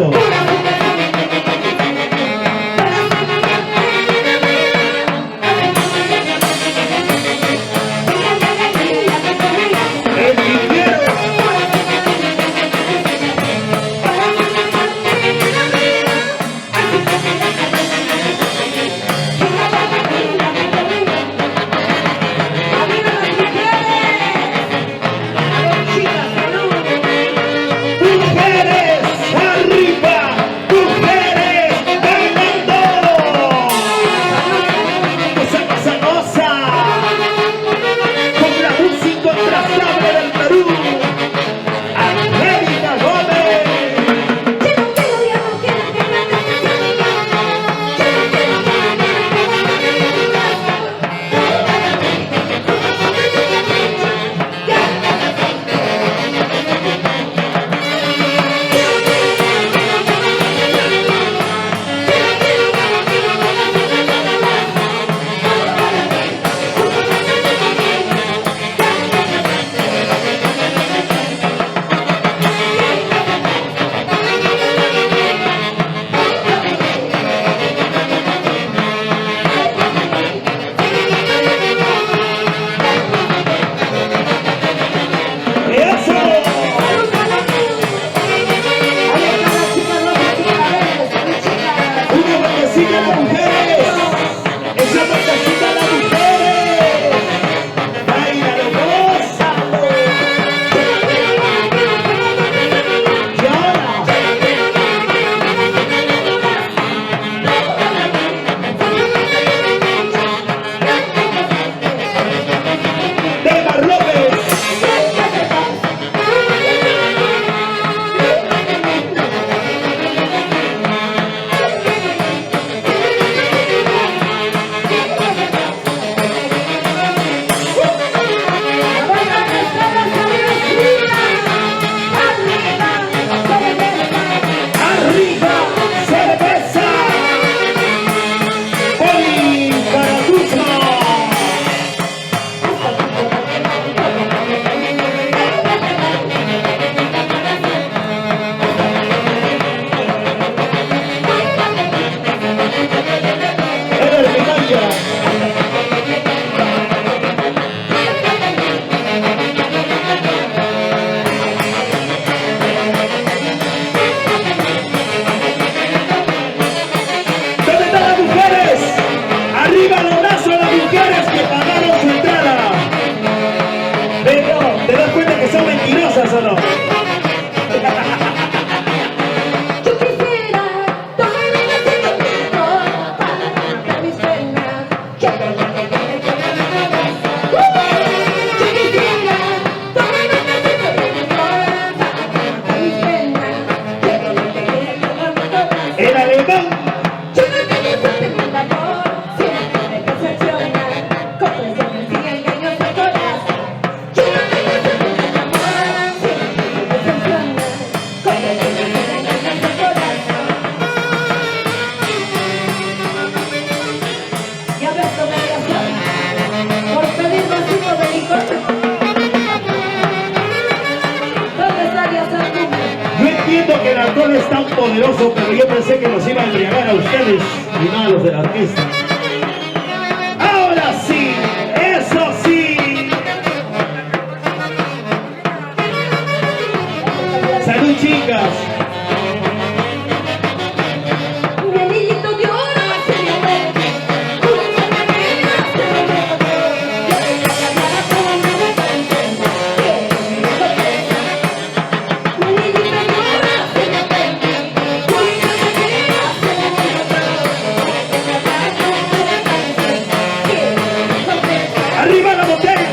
Exacto. El dinero. Mujeres arriba, mujeres ganando. Esa cosa goza con la música incontrastable del Perú. Angélica Gómez. Entiendo que el alcohol es tan poderoso, pero yo pensé que nos iba a embriagar a ustedes y no a los del artista. Ahora sí, eso sí. Salud, chicas. ¡Arriba la botella!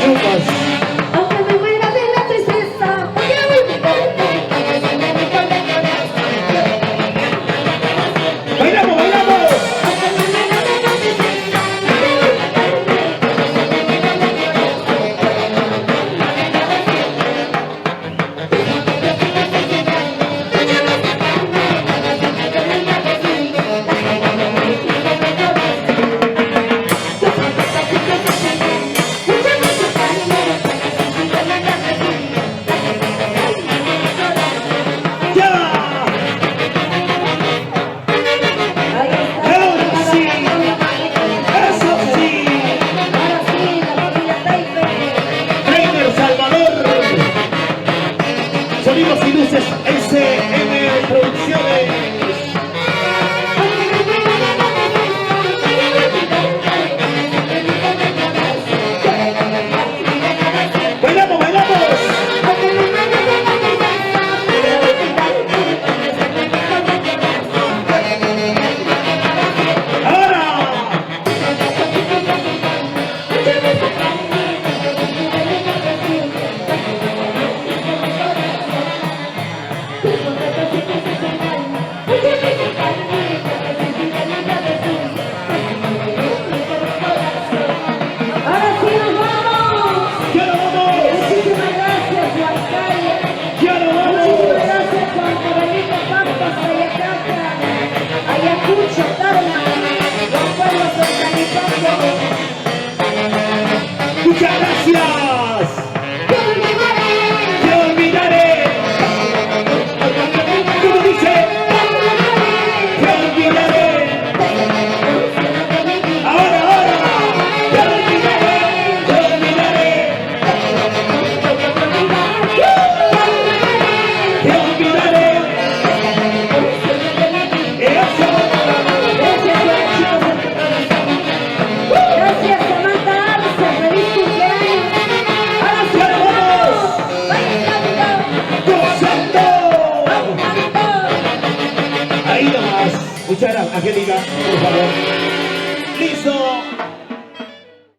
chupas. Aunque me muera de la tristeza, voy a olvidarte, aunque se me con el corazón. ¡Bailamos, bailamos! Aunque me muera de la tristeza, voy a olvidarte, aunque se me con el ¡Ya! ¡Ahora sí! ¡Eso sí! Trainer Salvador. Sonidos y luces SM Producciones. ¡Bailamos, bailamos! ¡Ahora! Ahora sí nos vamos. ¡Ya nos vamos! Muchísimas gracias, Juan Carlos. ¡Ya nos Muchísimas vamos! gracias, Juan Carolito Pampas, Ayacaca, Ayacucho, Tarma, los pueblos organizados. ¡Muchas gracias! ¡Te olvidaré! ¡Te olvidaré! ¿Cómo dice? ¡Te olvidaré! ¡Ahora, ahora! ¡Te olvidaré! ¡Te olvidaré! ¡Te olvidaré! ¡Eso! Gracias, Samantha Arce, feliz cumpleaños. Ahora sí ¡Ya nos nos vamos. vamos! Bailando, ¡Gozando! bailando. Ahí nomás. Muchas gracias, Angélica, por favor.